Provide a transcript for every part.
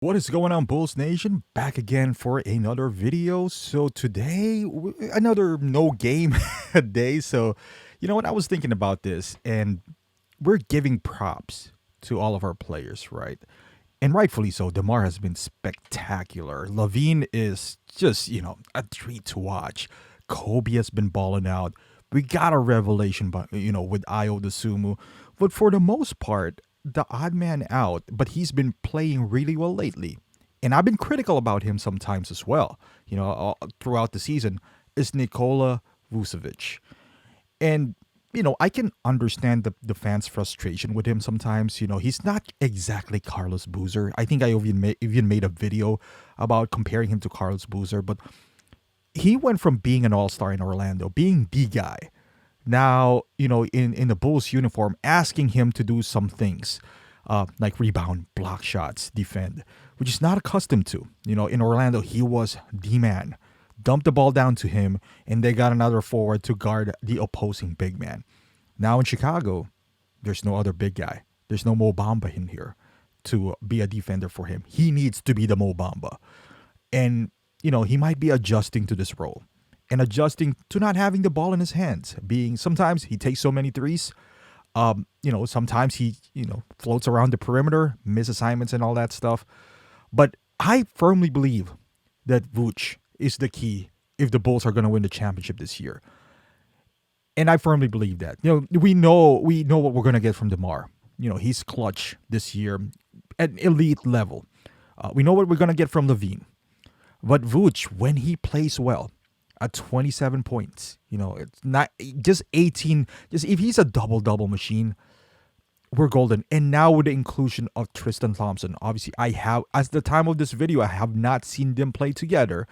What is going on, Bulls Nation? Back again for another video. So today, another no game day. So, you know what? I was thinking about this, and we're giving props to all of our players, right? And rightfully so. DeMar has been spectacular. Levine is just, a treat to watch. Kobe has been balling out. We got a revelation, but with Ayo Dosunmu. But for the most part, the odd man out, but he's been playing really well lately. And I've been critical about him sometimes as well, throughout the season, is Nikola Vucevic. And, I can understand the fans' frustration with him sometimes. He's not exactly Carlos Boozer. I think I even made a video about comparing him to Carlos Boozer, but he went from being an all-star in Orlando, being the guy, now, in the Bulls uniform, asking him to do some things like rebound, block shots, defend, which is not accustomed to. In Orlando, he was the man. Dumped the ball down to him, and they got another forward to guard the opposing big man. Now in Chicago, there's no other big guy. There's no Mo Bamba in here to be a defender for him. He needs to be the Mo Bamba. And, he might be adjusting to this role and adjusting to not having the ball in his hands. Being sometimes he takes so many threes. Sometimes he, floats around the perimeter, miss assignments and all that stuff. But I firmly believe that Vooch is the key if the Bulls are going to win the championship this year. And I firmly believe that. We know what we're going to get from DeMar. He's clutch this year at elite level. We know what we're going to get from Levine. But Vooch, when he plays well, at 27 points, it's not just 18. Just if he's a double machine, we're golden. And now with the inclusion of Tristan Thompson, obviously as the time of this video, I have not seen them play together,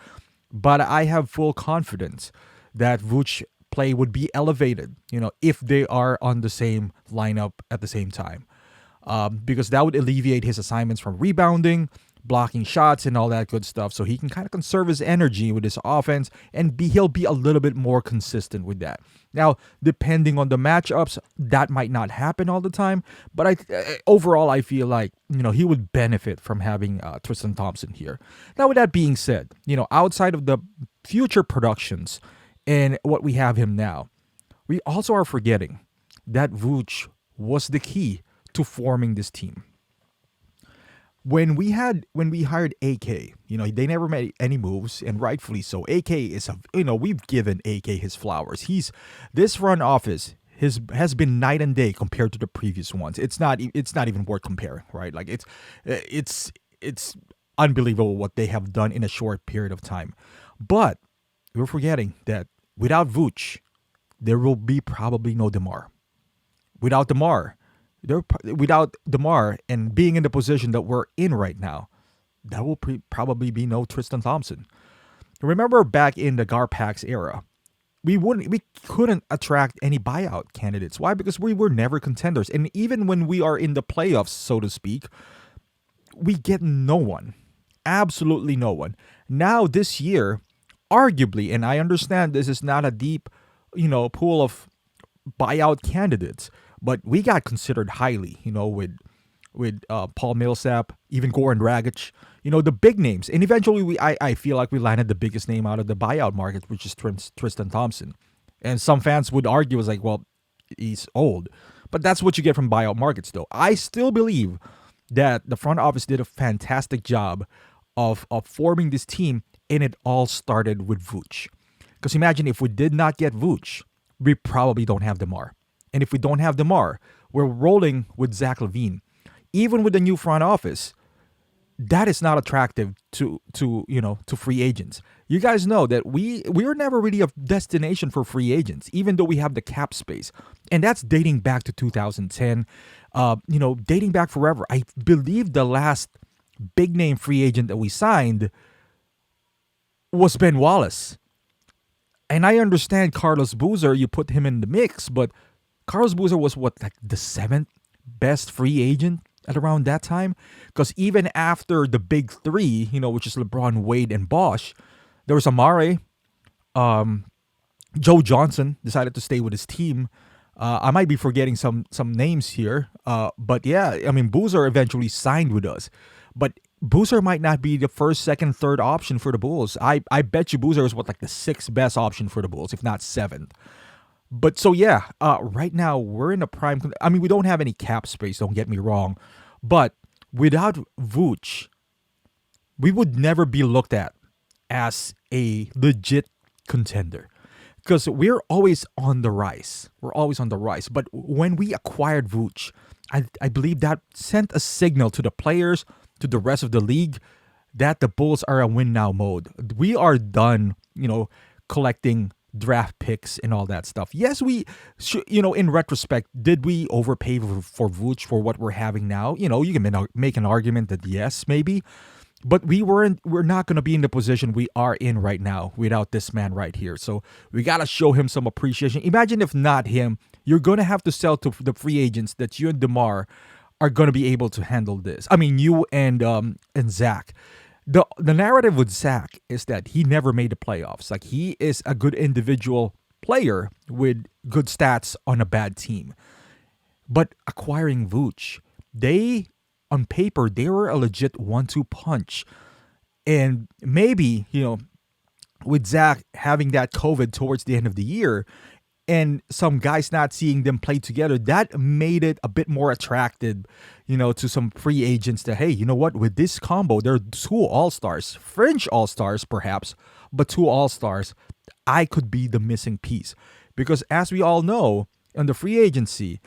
but I have full confidence that Vooch play would be elevated, if they are on the same lineup at the same time, because that would alleviate his assignments from rebounding, blocking shots and all that good stuff, so he can kind of conserve his energy with his offense, and he'll be a little bit more consistent with that. Now, depending on the matchups, that might not happen all the time, but overall I feel like he would benefit from having Tristan Thompson here. Now, with that being said, outside of the future productions and what we have him now, we also are forgetting that Vooch was the key to forming this team. When we hired AK, they never made any moves, and rightfully so. AK is we've given AK his flowers. This front office has been night and day compared to the previous ones. It's not even worth comparing, right? Like it's unbelievable what they have done in a short period of time. But we're forgetting that without Vooch, there will be probably no DeMar. Without DeMar and being in the position that we're in right now, there will probably be no Tristan Thompson. Remember back in the Garpax era, we couldn't attract any buyout candidates. Why? Because we were never contenders. And even when we are in the playoffs, so to speak, we get no one. Absolutely no one. Now this year, arguably, and I understand this is not a deep, pool of buyout candidates, but we got considered highly, with Paul Millsap, even Goran Dragic, the big names. And eventually I feel like we landed the biggest name out of the buyout market, which is Tristan Thompson. And some fans would argue, it's like, well, he's old. But that's what you get from buyout markets, though. I still believe that the front office did a fantastic job of forming this team, and it all started with Vooch. Because imagine if we did not get Vooch, we probably don't have DeMar. And if we don't have DeMar, we're rolling with Zach LaVine. Even with the new front office, that is not attractive to free agents. You guys know that we were never really a destination for free agents, even though we have the cap space. And that's dating back to 2010, dating back forever. I believe the last big name free agent that we signed was Ben Wallace. And I understand Carlos Boozer, you put him in the mix, but Carlos Boozer was the seventh best free agent at around that time? Because even after the big three, which is LeBron, Wade, and Bosh, there was Amare. Joe Johnson decided to stay with his team. I might be forgetting some names here. But yeah, Boozer eventually signed with us. But Boozer might not be the first, second, third option for the Bulls. I bet you Boozer is what, like the sixth best option for the Bulls, if not seventh. But so yeah, right now we're in a prime. I mean, we don't have any cap space. Don't get me wrong, but without Vooch, we would never be looked at as a legit contender because we're always on the rise. We're always on the rise. But when we acquired Vooch, I believe that sent a signal to the players, to the rest of the league, that the Bulls are a win now mode. We are done, collecting draft picks and all that stuff. Yes, in retrospect, did we overpay for Vooch for what we're having now? You can make an argument that yes, maybe. But we're not going to be in the position we are in right now without this man right here. So we got to show him some appreciation. Imagine if not him, you're going to have to sell to the free agents that you and DeMar are going to be able to handle this. I mean, you and Zach. The narrative with Zach is that he never made the playoffs. Like, he is a good individual player with good stats on a bad team. But acquiring Vooch, on paper, they were a legit 1-2 punch. And maybe, with Zach having that COVID towards the end of the year and some guys not seeing them play together, that made it a bit more attractive, to some free agents that, hey, you know what? With this combo, there are two all-stars, fringe all-stars perhaps, but two all-stars. I could be the missing piece. Because as we all know, in the free agency,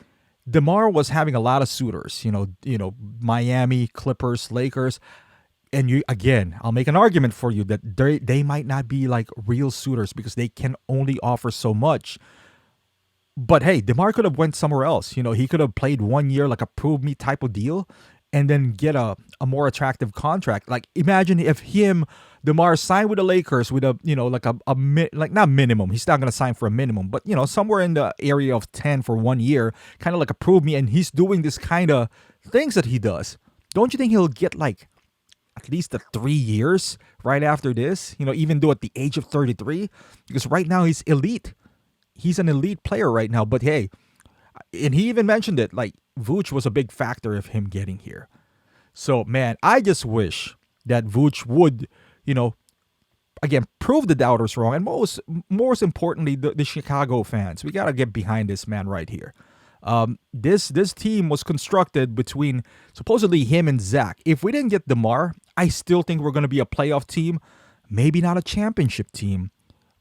DeMar was having a lot of suitors, Miami, Clippers, Lakers. And I'll make an argument for you that they might not be like real suitors because they can only offer so much. But hey, DeMar could have went somewhere else. He could have played 1 year like a prove me type of deal and then get a more attractive contract. Like, imagine if DeMar signed with the Lakers with a, not minimum. He's not going to sign for a minimum, but, somewhere in the area of 10 for 1 year, kind of like a prove me. And he's doing this kind of things that he does. Don't you think he'll get like at least the 3 years right after this, even though at the age of 33, because right now he's elite. He's an elite player right now, but hey, and he even mentioned it, like Vooch was a big factor of him getting here. So man, I just wish that Vooch would, again, prove the doubters wrong. And most importantly, the Chicago fans, we got to get behind this man right here. This team was constructed between supposedly him and Zach. If we didn't get DeMar, I still think we're going to be a playoff team, maybe not a championship team.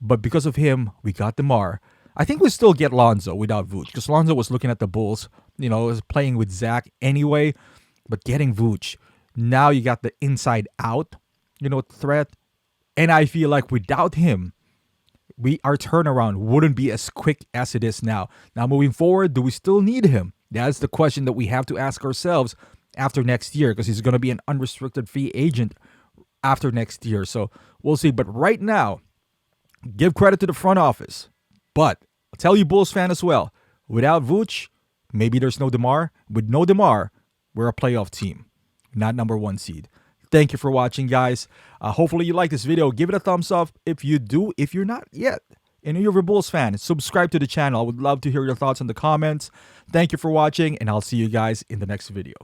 But because of him, we got DeMar. I think we still get Lonzo without Vooch because Lonzo was looking at the Bulls, was playing with Zach anyway. But getting Vooch, now you got the inside out, threat. And I feel like without him, our turnaround wouldn't be as quick as it is now. Now, moving forward, do we still need him? That's the question that we have to ask ourselves after next year because he's going to be an unrestricted free agent after next year. So we'll see. But right now, give credit to the front office. But I'll tell you, Bulls fan as well, without Vooch, maybe there's no DeMar. With no DeMar, we're a playoff team, not number 1 seed. Thank you for watching, guys. Hopefully you like this video. Give it a thumbs up if you do. If you're not yet, and you're a Bulls fan, subscribe to the channel. I would love to hear your thoughts in the comments. Thank you for watching, and I'll see you guys in the next video.